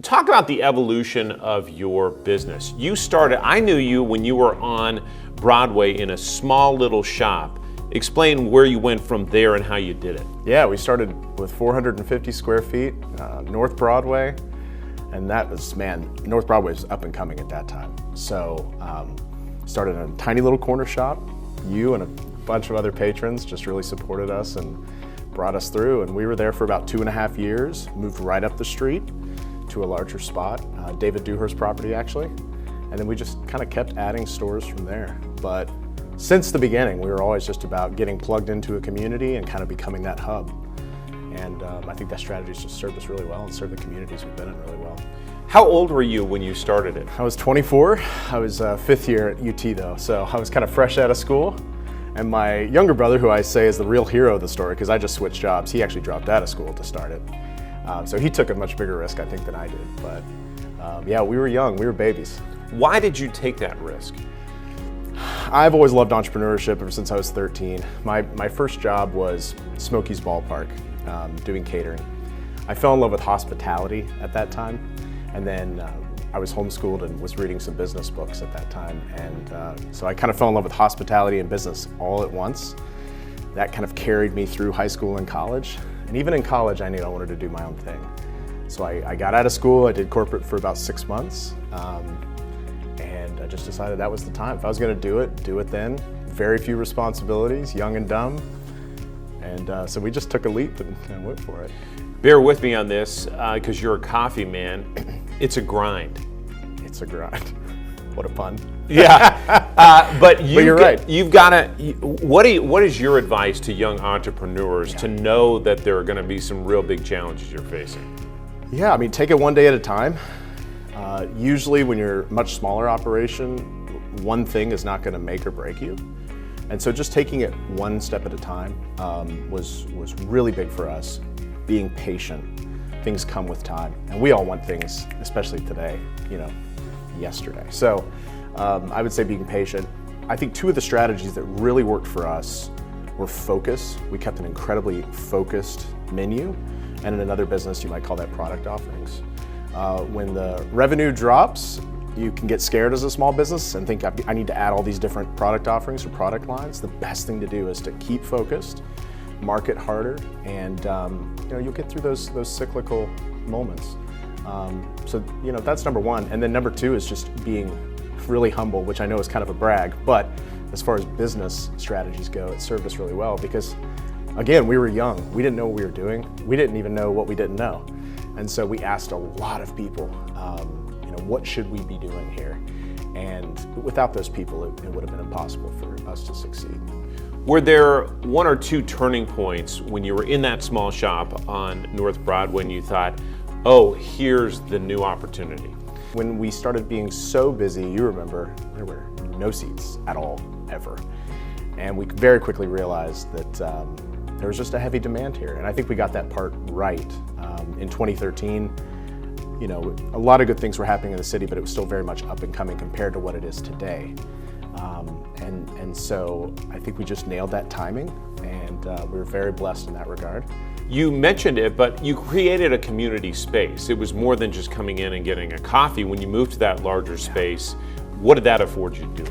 Talk about the evolution of your business. You started, I knew you when you were on Broadway in a small little shop. Explain where you went from there and how you did it. Yeah, we started with 450 square feet, North Broadway, and that was, North Broadway was up and coming at that time. So started in a tiny little corner shop. You and a bunch of other patrons just really supported us and brought us through, and we were there for about 2.5 years, moved right up the street to a larger spot, David Dewhurst's property actually, and then we just kind of kept adding stores from there. But since the beginning, we were always just about getting plugged into a community and kind of becoming that hub. And I think that strategy's just served us really well and served the communities we've been in really well. How old were you when you started it? I was 24. I was fifth year at UT though, so I was kind of fresh out of school. And my younger brother, who I say is the real hero of the story, because I just switched jobs, he actually dropped out of school to start it. So he took a much bigger risk, I think, than I did. But yeah, we were young, we were babies. Why did you take that risk? I've always loved entrepreneurship ever since I was 13. My first job was Smokey's Ballpark, doing catering. I fell in love with hospitality at that time, and then I was homeschooled and was reading some business books at that time. And so I kind of fell in love with hospitality and business all at once. That kind of carried me through high school and college. And even in college, I knew I wanted to do my own thing. So I got out of school, I did corporate for about 6 months, and I just decided that was the time. If I was gonna do it then. Very few responsibilities, young and dumb. And so we just took a leap and went for it. Bear with me on this, because you're a coffee man. It's a grind. It's a grind. What a pun. Yeah, but you're right. You've got to. What is your advice to young entrepreneurs to know that there are going to be some real big challenges you're facing? Yeah, I mean, take it one day at a time. Usually, when you're a much smaller operation, one thing is not going to make or break you, and so just taking it one step at a time was really big for us. Being patient. Things come with time, and we all want things, especially today, yesterday. So I would say being patient. I think two of the strategies that really worked for us were focus. We kept an incredibly focused menu, and in another business you might call that product offerings. When the revenue drops, you can get scared as a small business and think I need to add all these different product offerings or product lines. The best thing to do is to keep focused, market harder, and you'll get through those cyclical moments. So that's number one. And then number two is just being really humble, which I know is kind of a brag, but as far as business strategies go, it served us really well because, again, we were young. We didn't know what we were doing. We didn't even know what we didn't know. And so we asked a lot of people, what should we be doing here? And without those people, it would have been impossible for us to succeed. Were there one or two turning points when you were in that small shop on North Broadway and you thought, oh, here's the new opportunity? When we started being so busy, you remember, there were no seats at all, ever. And we very quickly realized that there was just a heavy demand here. And I think we got that part right. In 2013, a lot of good things were happening in the city, but it was still very much up and coming compared to what it is today. And so I think we just nailed that timing, and we were very blessed in that regard. You mentioned it, but you created a community space. It was more than just coming in and getting a coffee. When you moved to that larger space, what did that afford you to do?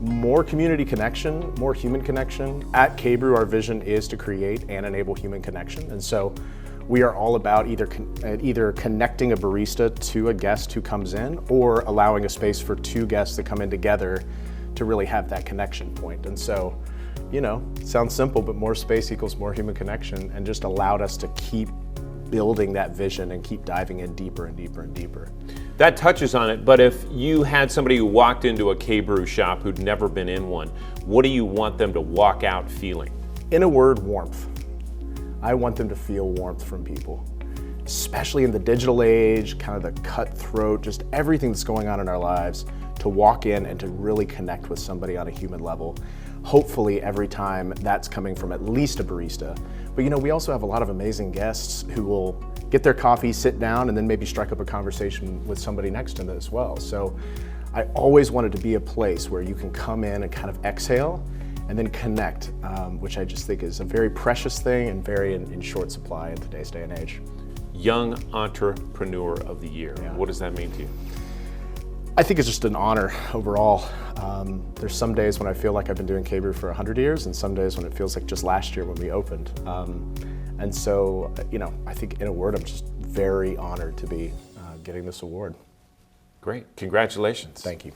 More community connection, more human connection. At Brew, our vision is to create and enable human connection. And so we are all about either connecting a barista to a guest who comes in or allowing a space for two guests to come in together to really have that connection point. And so, it sounds simple, but more space equals more human connection, and just allowed us to keep building that vision and keep diving in deeper and deeper and deeper. That touches on it, but if you had somebody who walked into a Brew shop who'd never been in one, what do you want them to walk out feeling? In a word, warmth. I want them to feel warmth from people, especially in the digital age, kind of the cutthroat, just everything that's going on in our lives, to walk in and to really connect with somebody on a human level. Hopefully every time that's coming from at least a barista. But we also have a lot of amazing guests who will get their coffee, sit down, and then maybe strike up a conversation with somebody next to them as well. So I always wanted to be a place where you can come in and kind of exhale and then connect, which I just think is a very precious thing and very in short supply in today's day and age. Young Entrepreneur of the Year. Yeah. What does that mean to you? I think it's just an honor overall. There's some days when I feel like I've been doing K-Brew for 100 years and some days when it feels like just last year when we opened. And so, I think in a word, I'm just very honored to be getting this award. Great. Congratulations. Thank you.